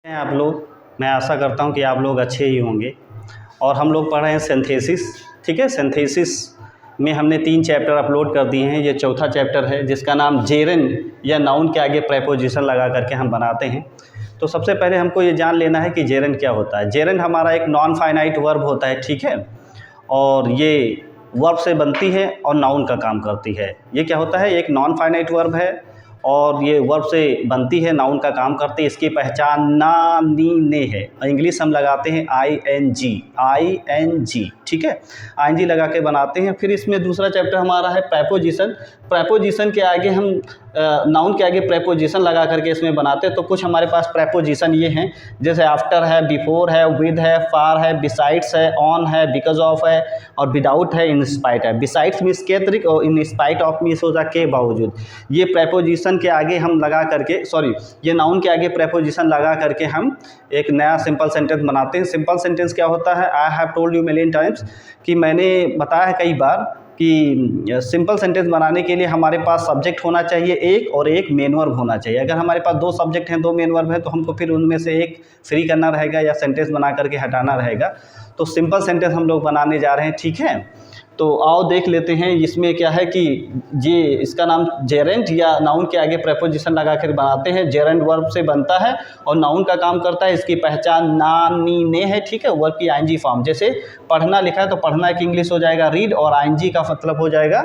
हैं आप लोग। मैं आशा करता हूं कि आप लोग अच्छे ही होंगे। और हम लोग पढ़ रहे हैं सिंथेसिस। ठीक है, सिंथेसिस में हमने 3 चैप्टर अपलोड कर दिए हैं। ये चौथा चैप्टर है जिसका नाम जेरेंड या नाउन के आगे प्रेपोजिशन लगा करके हम बनाते हैं। तो सबसे पहले हमको ये जान लेना है कि जेरेंड क्या होता है। जेरेंड हमारा एक नॉन फाइनाइट वर्ब होता है, ठीक है, और ये वर्ब से बनती है और नाउन का काम करती है। ये क्या होता है, एक नॉन फाइनाइट वर्ब है और ये वर्ब से बनती है, नाउन का काम करती है। इसकी पहचान ना, नी, ने है। इंग्लिश हम लगाते हैं आई-एन-जी, ठीक है, आई-एन-जी लगा के बनाते हैं। फिर इसमें दूसरा चैप्टर हमारा है प्रेपोजिशन। प्रेपोजिशन के आगे हम नाउन के आगे प्रेपोजिशन लगा करके इसमें बनाते हैं। तो कुछ हमारे पास प्रेपोजिशन ये हैं, जैसे आफ्टर है, बिफोर है, विद है, फार है, बिसाइड्स है, ऑन है, बिकॉज ऑफ है और विदाउट है, इन स्पाइट है। बिसाइड्स मीन्स के अतिरिक्त और इन स्पाइट ऑफ मीन्स होता है के बावजूद। ये प्रेपोजिशन के आगे हम लगा करके ये नाउन के आगे प्रेपोजिशन लगा करके हम एक नया सिंपल सेंटेंस बनाते हैं। सिंपल सेंटेंस क्या होता है, I have told you million times कि मैंने बताया है कई बार कि सिंपल सेंटेंस बनाने के लिए हमारे पास सब्जेक्ट होना चाहिए एक और एक मेन वर्ब होना चाहिए। अगर हमारे पास 2 सब्जेक्ट हैं, 2 मेन वर्ब हैं, तो हमको फिर उनमें से एक फ्री करना रहेगा या सेंटेंस बना करके हटाना रहेगा। तो सिंपल सेंटेंस हम लोग बनाने जा रहे हैं, ठीक है। तो आओ देख लेते हैं इसमें क्या है कि ये इसका नाम जेरेंट या नाउन के आगे प्रेपोजिशन लगा कर बनाते हैं। जेरेंट वर्ब से बनता है और नाउन का काम करता है। इसकी पहचान ना, नी, ने है, ठीक है। वर्ब की आईएनजी फॉर्म, जैसे पढ़ना लिखा है तो पढ़ना की इंग्लिश हो जाएगा रीड और आईएनजी का मतलब हो जाएगा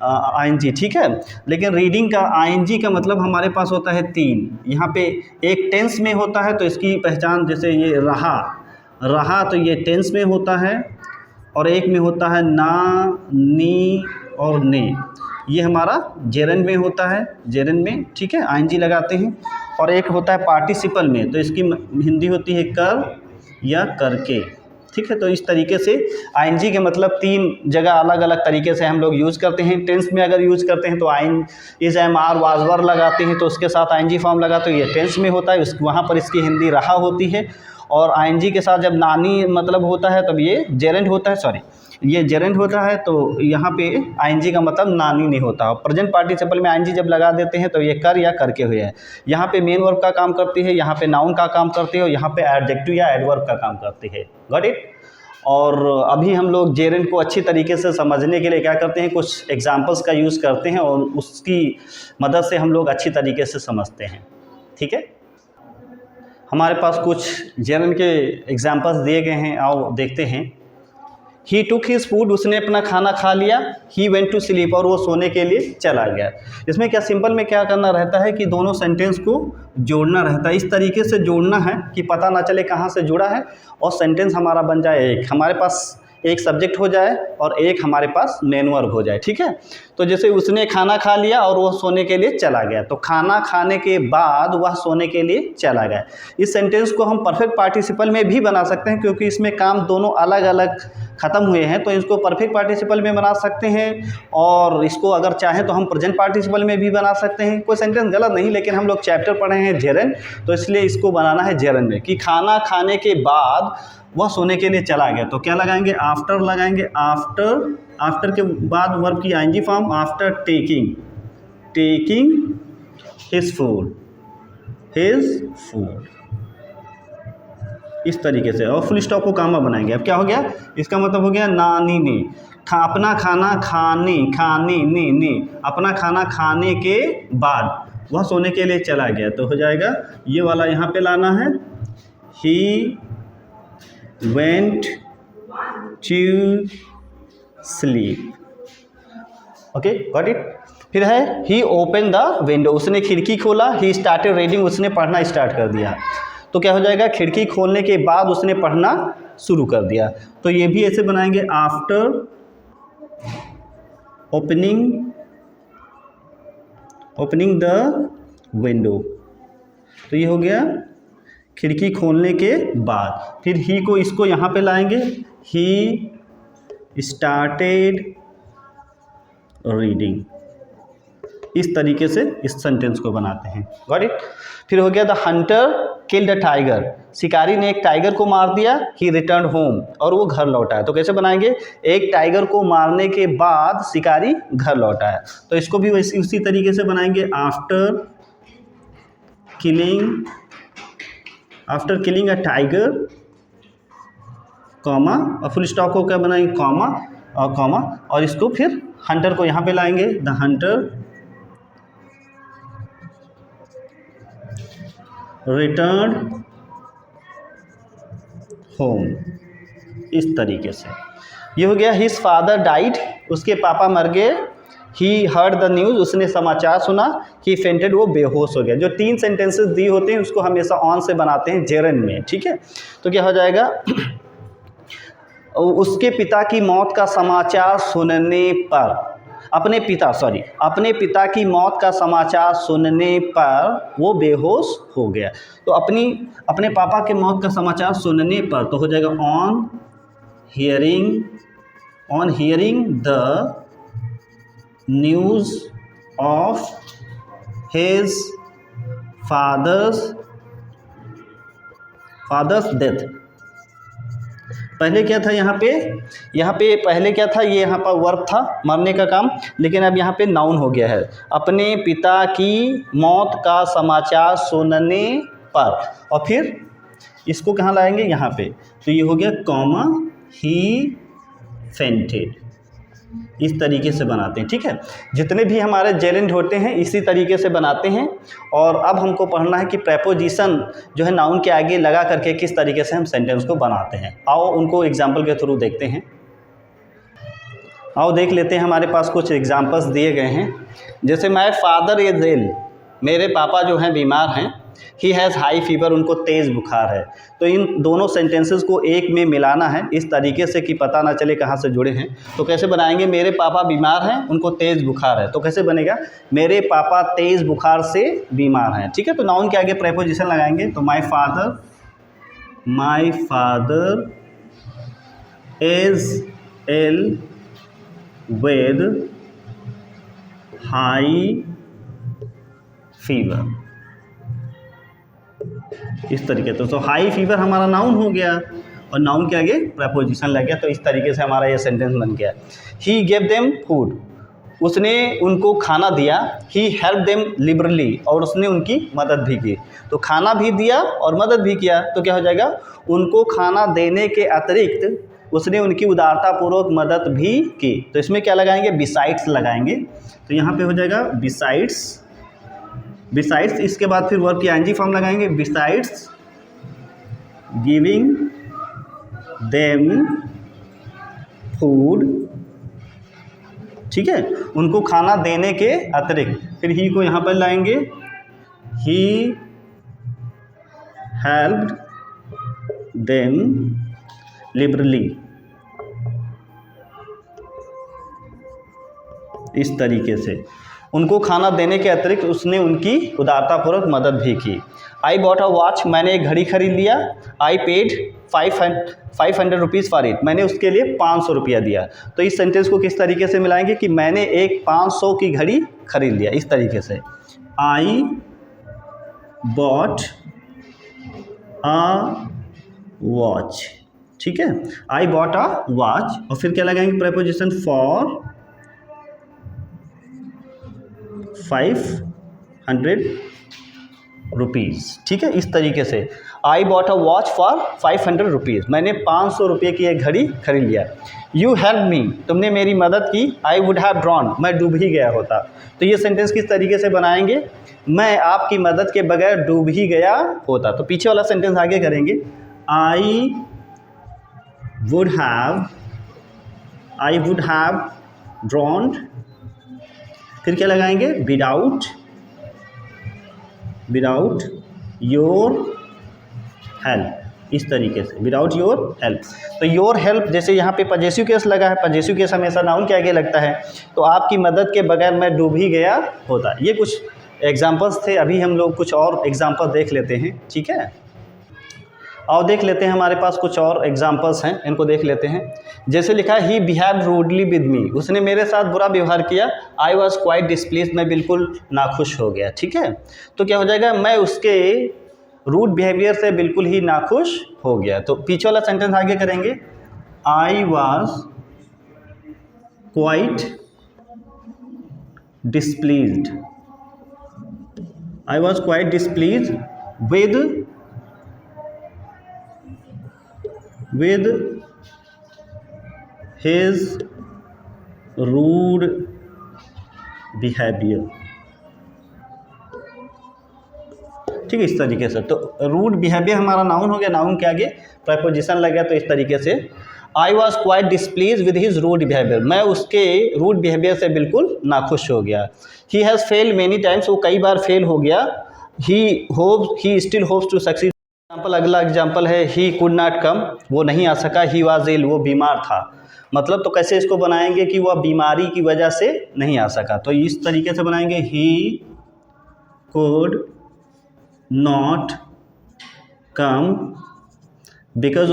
आईएनजी, ठीक है। लेकिन रीडिंग का आईएनजी का मतलब हमारे पास होता है 3। यहाँ पे एक टेंस में होता है तो इसकी पहचान, जैसे ये रहा तो ये टेंस में होता है और एक में होता है ना, नी और ने। ये हमारा जेरेंड में होता है, जेरेंड में, ठीक है, आईएनजी लगाते हैं। और एक होता है पार्टिसिपल में, तो इसकी हिंदी होती है कर या करके, ठीक है। तो इस तरीके से आईएनजी के मतलब 3 जगह अलग अलग तरीके से हम लोग यूज़ करते हैं। टेंस में अगर यूज़ करते हैं तो इज, एम, आर, वाज, वर लगाते हैं तो उसके साथ आईएनजी फॉर्म लगा, तो ये टेंस में होता है, वहाँ पर इसकी हिंदी रहा होती है। और आईएनजी के साथ जब नानी मतलब होता है तब ये जेरेंड होता है, ये जेरेंड होता है। तो यहाँ पे आईएनजी का मतलब नानी नहीं होता। प्रेजेंट पार्टिसिपल में आईएनजी जब लगा देते हैं तो ये कर या करके हुए है। यहाँ पे मेन वर्ब का काम करती है, यहाँ पे नाउन का काम करती है और यहाँ पे एडजेक्टिव या एडवर्ब का काम करती है। Got it. और अभी हम लोग जेरेंड को अच्छी तरीके से समझने के लिए क्या करते हैं, कुछ एग्जाम्पल्स का यूज़ करते हैं और उसकी मदद से हम लोग अच्छी तरीके से समझते हैं, ठीक है। हमारे पास कुछ जेरेंड के एग्जाम्पल्स दिए गए हैं, आओ देखते हैं। ही टुक हिज फूड, उसने अपना खाना खा लिया। ही वेंट टू स्लीप, और वो सोने के लिए चला गया। इसमें क्या सिंपल में क्या करना रहता है कि दोनों सेंटेंस को जोड़ना रहता है। इस तरीके से जोड़ना है कि पता ना चले कहाँ से जुड़ा है और सेंटेंस हमारा बन जाए एक, हमारे पास एक सब्जेक्ट हो जाए और एक हमारे पास मेन वर्ब हो जाए, ठीक है। तो जैसे उसने खाना खा लिया और वो सोने के लिए चला गया, तो खाना खाने के बाद वह सोने के लिए चला गया। इस सेंटेंस को हम परफेक्ट पार्टिसिपल में भी बना सकते हैं, क्योंकि इसमें काम दोनों अलग अलग ख़त्म हुए हैं। तो इसको परफेक्ट पार्टिसिपल में बना सकते हैं और इसको अगर चाहें तो हम प्रेजेंट पार्टिसिपल में भी बना सकते हैं। कोई सेंटेंस गलत नहीं, लेकिन हम लोग चैप्टर पढ़े हैं जेरेंड, तो इसलिए इसको बनाना है जेरेंड में कि खाना खाने के बाद वह सोने के लिए चला गया। तो क्या लगाएंगे, आफ्टर लगाएंगे। आफ्टर के बाद वर्ब की ING form, after taking his food, इस तरीके से, और फुल स्टॉप को कामा बनाएंगे। अब क्या हो गया, इसका मतलब हो गया नानी ने अपना खाना ने अपना खाना खाने के बाद वह सोने के लिए चला गया। तो हो जाएगा ये वाला यहाँ पे लाना है, ही went to sleep, okay, got it. फिर है he opened the window, उसने खिड़की खोला। he started reading, उसने पढ़ना स्टार्ट कर दिया। तो क्या हो जाएगा, खिड़की खोलने के बाद उसने पढ़ना शुरू कर दिया। तो ये भी ऐसे बनाएंगे, आफ्टर ओपनिंग द विंडो। तो ये हो गया खिड़की खोलने के बाद। फिर ही को इसको यहाँ पे लाएंगे, ही स्टार्टेड रीडिंग। इस तरीके से इस सेंटेंस को बनाते हैं, गॉट इट। फिर हो गया the Hunter killed a tiger, शिकारी ने एक टाइगर को मार दिया। ही रिटर्न होम, और वो घर लौटा है। तो कैसे बनाएंगे, एक टाइगर को मारने के बाद शिकारी घर लौटा है, तो इसको भी उसी तरीके से बनाएंगे, after killing after killing a tiger comma और फुल स्टॉप को क्या बनाएंगे कॉमा और इसको फिर हंटर को यहाँ पे लाएंगे, द हंटर रिटर्न होम। इस तरीके से ये हो गया। हिज फादर डाइड, उसके पापा मर गए। ही हर्ड द न्यूज़, उसने समाचार सुना। ही फेंटेड, वो बेहोश हो गया। जो 3 सेंटेंसेस दी होते हैं उसको हमेशा ऑन से बनाते हैं जेरन में, ठीक है। तो क्या हो जाएगा उसके पिता की मौत का समाचार सुनने पर, अपने पिता की मौत का समाचार सुनने पर वो बेहोश हो गया। तो अपने पापा के मौत का समाचार सुनने पर तो हो जाएगा on hearing the news of his father's death. पहले क्या था यहाँ पे पहले क्या था, ये यहाँ पर वर्ब था मरने का काम, लेकिन अब यहाँ पे नाउन हो गया है। अपने पिता की मौत का समाचार सुनने पर, और फिर इसको कहाँ लाएंगे, यहाँ पे। तो ये हो गया कॉमा ही फेंटेड। इस तरीके से बनाते हैं, ठीक है। जितने भी हमारे जेरेंड होते हैं इसी तरीके से बनाते हैं। और अब हमको पढ़ना है कि प्रेपोजिशन जो है नाउन के आगे लगा करके किस तरीके से हम सेंटेंस को बनाते हैं। आओ उनको एग्जाम्पल के थ्रू देखते हैं। आओ देख लेते हैं, हमारे पास कुछ एग्जाम्पल्स दिए गए हैं। जैसे माय फादर इज इल, मेरे पापा जो हैं बीमार हैं। ही हैज़ हाई फीवर, उनको तेज़ बुखार है। तो इन दोनों सेंटेंसेस को एक में मिलाना है इस तरीके से कि पता ना चले कहाँ से जुड़े हैं। तो कैसे बनाएंगे, मेरे पापा बीमार हैं, उनको तेज़ बुखार है। तो कैसे बनेगा, मेरे पापा तेज़ बुखार से बीमार हैं, ठीक है। तो नाउन के आगे प्रेपोजिशन लगाएंगे। तो my father is ill with high fever, इस तरीके से। तो हाई फीवर हमारा नाउन हो गया और नाउन के आगे प्रेपोजिशन लग गया। तो इस तरीके से हमारा ये सेंटेंस बन गया। ही गेव देम फूड, उसने उनको खाना दिया। ही हेल्प देम लिबरली, और उसने उनकी मदद भी की। तो खाना भी दिया और मदद भी किया। तो क्या हो जाएगा, उनको खाना देने के अतिरिक्त उसने उनकी उदारतापूर्वक मदद भी की। तो इसमें क्या लगाएंगे, बिसाइड्स लगाएंगे। तो यहाँ पे हो जाएगा बिसाइड्स, इसके बाद फिर वर्ब की आईएनजी फॉर्म लगाएंगे। बिसाइड्स गिविंग देम फूड, ठीक है, उनको खाना देने के अतिरिक्त। फिर ही को यहाँ पर लाएंगे। ही हेल्प्ड देम लिबरली, इस तरीके से उनको खाना देने के अतिरिक्त उसने उनकी उदारतापूर्वक मदद भी की। आई बॉट अ वॉच, मैंने एक घड़ी खरीद लिया। I paid 500 rupees for it, मैंने उसके लिए 500 रुपया दिया। तो इस सेंटेंस को किस तरीके से मिलाएंगे कि मैंने एक 500 की घड़ी खरीद लिया, इस तरीके से। आई बॉट अ वॉच, ठीक है, आई बॉट अ वॉच। और फिर क्या लगाएंगे, प्रेपोजिशन फॉर 500 रुपीज़, ठीक है। इस तरीके से I bought a watch for 500 rupees, मैंने 500 रुपये की एक घड़ी खरीद लिया। यू हेल्प मी, तुमने मेरी मदद की। आई वुड हैव ड्रॉन, मैं डूब ही गया होता। तो ये सेंटेंस किस तरीके से बनाएंगे, मैं आपकी मदद के बगैर डूब ही गया होता। तो पीछे वाला सेंटेंस आगे करेंगे। आई वुड हैव ड्रॉन्ड, फिर क्या लगाएंगे, विदाउट योर हेल्प, इस तरीके से, विदाउट योर हेल्प। तो योर हेल्प, जैसे यहाँ पे पजेसिव केस लगा है, पजेसिव केस हमेशा नाउन के आगे लगता है। तो आपकी मदद के बगैर मैं डूब ही गया होता। ये कुछ एग्जाम्पल्स थे। अभी हम लोग कुछ और एग्जाम्पल देख लेते हैं, ठीक है। और देख लेते हैं, हमारे पास कुछ और एग्जाम्पल्स हैं, इनको देख लेते हैं। जैसे लिखा है, ही बिहेव्ड रूडली विद मी, उसने मेरे साथ बुरा व्यवहार किया। आई वॉज क्वाइट डिस्प्लीज, मैं बिल्कुल नाखुश हो गया, ठीक है। तो क्या हो जाएगा, मैं उसके रूड बिहेवियर से बिल्कुल ही नाखुश हो गया। तो पीछे वाला सेंटेंस आगे करेंगे। I was quite displeased with with his rude behavior। ठीक है, इस तरीके से। तो रूड बिहेवियर हमारा नाउन हो गया, नाउन के आगे प्रेपोजिशन लग गया। तो इस तरीके से I was quite displease with his rude behaviour, मैं उसके रूड बिहेवियर से बिल्कुल नाखुश हो गया। He has fail many times, वो कई बार फेल हो गया। He still hopes to succeed. Example, अगला एग्जाम्पल है ही कुड नॉट कम, वो नहीं आ सका। ही वॉज इल, वो बीमार था। मतलब तो कैसे इसको बनाएंगे कि वह बीमारी की वजह से नहीं आ सका। तो इस तरीके से बनाएंगे he could not come because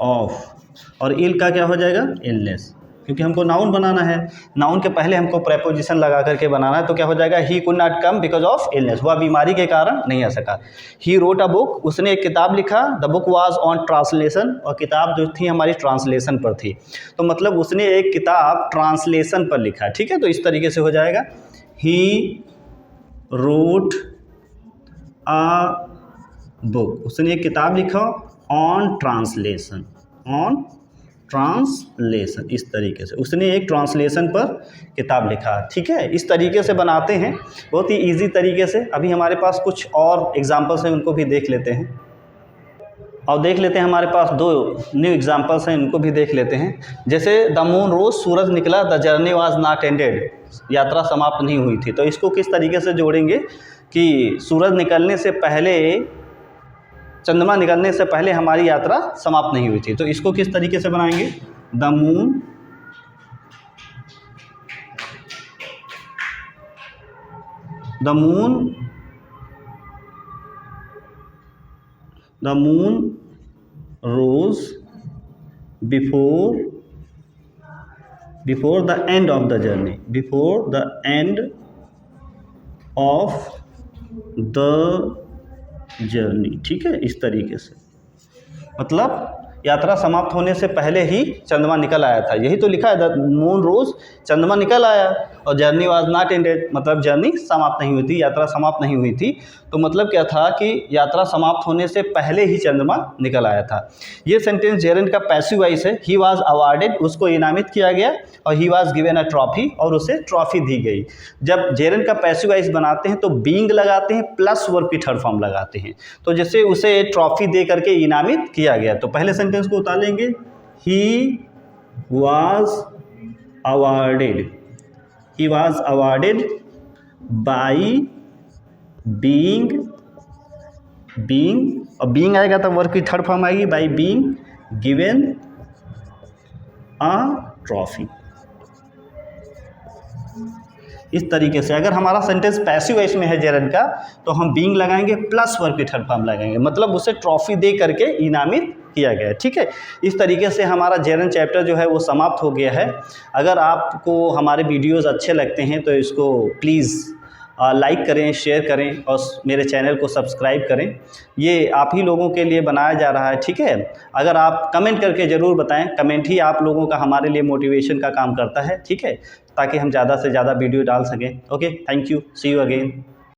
of, और इल का क्या हो जाएगा, इलनेस, क्योंकि हमको नाउन बनाना है। नाउन के पहले हमको प्रेपोजिशन लगा करके बनाना है। तो क्या हो जाएगा, he could not come because of illness, वह बीमारी के कारण नहीं आ सका। ही रोट अ बुक, उसने एक किताब लिखा। The book was on translation, और किताब जो थी हमारी ट्रांसलेशन पर थी। तो मतलब उसने एक किताब ट्रांसलेशन पर लिखा। ठीक है, तो इस तरीके से हो जाएगा ही रोट अ बुक, उसने एक किताब लिखा ऑन ट्रांसलेशन, इस तरीके से उसने एक ट्रांसलेशन पर किताब लिखा। ठीक है, इस तरीके से बनाते हैं, बहुत ही इजी तरीके से। अभी हमारे पास कुछ और एग्जांपल्स हैं, उनको भी देख लेते हैं। और देख लेते हैं, हमारे पास 2 न्यू एग्जांपल्स हैं, उनको भी देख लेते हैं। जैसे द मून रोज, सूरज निकला। The journey was not ended, यात्रा समाप्त नहीं हुई थी। तो इसको किस तरीके से जोड़ेंगे कि सूरज निकलने से पहले, चंद्रमा निकलने से पहले हमारी यात्रा समाप्त नहीं हुई थी। तो इसको किस तरीके से बनाएंगे, the moon rose before the end of the journey, ठीक है, इस तरीके से। मतलब यात्रा समाप्त होने से पहले ही चंद्रमा निकल आया था, यही तो लिखा है, द मून रोज, चंद्रमा निकल आया। और जर्नी वाज नॉट एंडेड, मतलब जर्नी समाप्त नहीं हुई थी, यात्रा समाप्त नहीं हुई थी। तो मतलब क्या था कि यात्रा समाप्त होने से पहले ही चंद्रमा निकल आया था। ये सेंटेंस जेरेंट का पैसिव वॉइस है। ही वाज अवार्डेड, उसको इनामित किया गया। और he was given a trophy, और उसे ट्रॉफी दी गई। जब जेरेंट का पैसिव वॉइस बनाते हैं तो बीइंग लगाते हैं प्लस वर्ब की थर्ड फॉर्म लगाते हैं। तो जैसे उसे ट्रॉफी दे करके इनामित किया गया। तो पहले सेंटेंस को उतारेंगे, he was awarded by being, और बीइंग आएगा तो वर्ब की थर्ड फॉर्म आएगी, by being given a trophy. इस तरीके से अगर हमारा सेंटेंस पैसिव वॉइस में है जेरेंट का, तो हम बीइंग लगाएंगे प्लस वर्ब की थर्ड फॉर्म लगाएंगे, मतलब उसे ट्रॉफी दे करके इनामित किया गया है। ठीक है, इस तरीके से हमारा जेरेंट चैप्टर जो है वो समाप्त हो गया है। अगर आपको हमारे वीडियोज़ अच्छे लगते हैं तो इसको प्लीज़ लाइक करें, शेयर करें, और मेरे चैनल को सब्सक्राइब करें। ये आप ही लोगों के लिए बनाया जा रहा है। ठीक है, अगर आप कमेंट करके ज़रूर बताएं, कमेंट ही आप लोगों का हमारे लिए मोटिवेशन का काम करता है। ठीक है, ताकि हम ज़्यादा से ज़्यादा वीडियो डाल सकें। Okay, thank you, see you again.